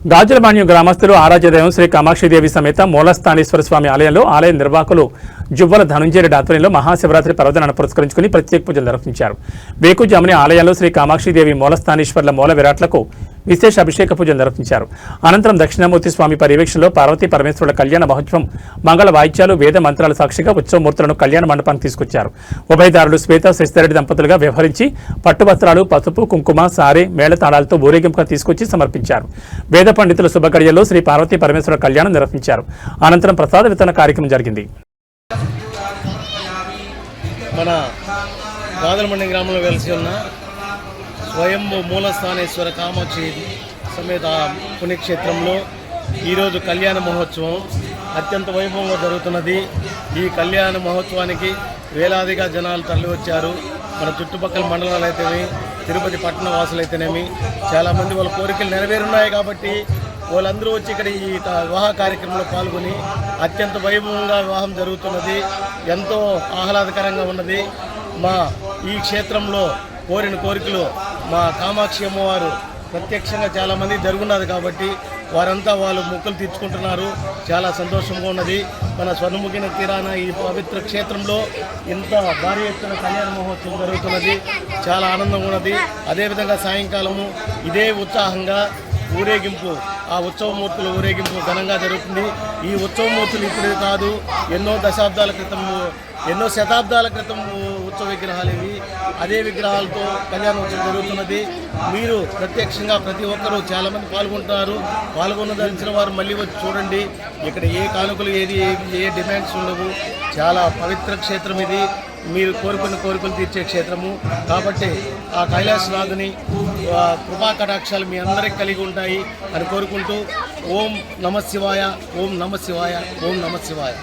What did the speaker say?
గాజులమాన్యం గ్రామస్తులు ఆరాధ్యదైవం శ్రీ కామాక్షిదేవి సమేత మూలస్థానేశ్వర స్వామి ఆలయంలో ఆలయ నిర్వాహకులు జువ్వల ధనుంజయ రెడ్డి ఆధ్వర్యంలో మహాశివరాత్రి పర్వదినాన్ని పురస్కరించుకుని ప్రత్యేక పూజలు నిర్వహించారు. వేకుజామున ఆలయంలో శ్రీ కామాక్షిదేవి మూలస్థానేశ్వర్ల మూల విరాట్లకు విశేష అభిషేక పూజలు నిర్వహించారు. అనంతరం దక్షిణామూర్తి స్వామి పర్యవేక్షణలో పార్వతీ పరమేశ్వరుల కళ్యాణ మహోత్సవం మంగళ వాయిద్యాలు వేద మంత్రాల సాక్షిగా ఉత్సవమూర్తులను కళ్యాణ మండపానికి తీసుకొచ్చారు. ఉభయదారులు శ్వేత శశిధరెడ్డి దంపతులుగా వ్యవహరించి పట్టు వస్త్రాలు, పసుపు, కుంకుమ, సారే, మేళతాళాలతో ఊరేగింపుగా తీసుకొచ్చి సమర్పించారు. వేద పండితుల శుభగడియల్లో శ్రీ పార్వతీ పరమేశ్వర కళ్యాణం నిర్వహించారు. అనంతరం ప్రసాద వితరణ కార్యక్రమం జరిగింది. మన గాజులమండి గ్రామంలో వెలిసి ఉన్న స్వయంభూ మూలస్థానేశ్వర కామాక్షి సమేత పుణ్యక్షేత్రంలో ఈరోజు కళ్యాణ మహోత్సవం అత్యంత వైభవంగా జరుగుతున్నది. ఈ కళ్యాణ మహోత్సవానికి వేలాదిగా జనాలు తరలివచ్చారు. మన చుట్టుపక్కల మండలాలు అయితేనేమి, తిరుపతి పట్టణ వాసులు అయితేనేమి చాలామంది వాళ్ళ కోరికలు నెరవేరున్నాయి కాబట్టి వాళ్ళందరూ వచ్చి ఇక్కడ ఈ వివాహ కార్యక్రమంలో పాల్గొని అత్యంత వైభవంగా వివాహం జరుగుతున్నది. ఎంతో ఆహ్లాదకరంగా ఉన్నది. మా ఈ క్షేత్రంలో కోరిన కోరికలు మా కామాక్షి అమ్మవారు ప్రత్యక్షంగా చాలామంది జరుగున్నది కాబట్టి వారంతా వాళ్ళు మొక్కులు తీర్చుకుంటున్నారు. చాలా సంతోషంగా ఉన్నది. మన స్వర్ణముఖిన తీరాన ఈ పవిత్ర క్షేత్రంలో ఇంత భారీ ఎత్తున కళ్యాణ మహోత్సవం జరుగుతున్నది. చాలా ఆనందంగా ఉన్నది. అదేవిధంగా సాయంకాలము ఇదే ఉత్సాహంగా ఊరేగింపు, ఆ ఉత్సవమూర్తుల ఊరేగింపు ఘనంగా జరుగుతుంది. ఈ ఉత్సవమూర్తులు ఇప్పుడు కాదు, ఎన్నో శతాబ్దాల క్రితం ఉత్సవ విగ్రహాలు ఇవి. అదే విగ్రహాలతో కళ్యాణోత్సవం జరుగుతున్నది. మీరు ప్రత్యక్షంగా ప్రతి ఒక్కరూ చాలామంది పాల్గొంటున్నారు. పాల్గొనదలిచిన వారు మళ్ళీ వచ్చి చూడండి. ఇక్కడ ఏ కానుకలు ఏ డిమాండ్స్ ఉండవు. చాలా పవిత్ర క్షేత్రం ఇది. మీరు కోరుకున్న కోరికలు తీర్చే క్షేత్రము కాబట్టి ఆ కైలాసనాథుని కృపా కటాక్షాలు మీ అందరికి కలిగి ఉంటాయి అని కోరుకుంటూ ఓం నమ శివాయ, ఓం నమ శివాయ, ఓం నమ శివాయ.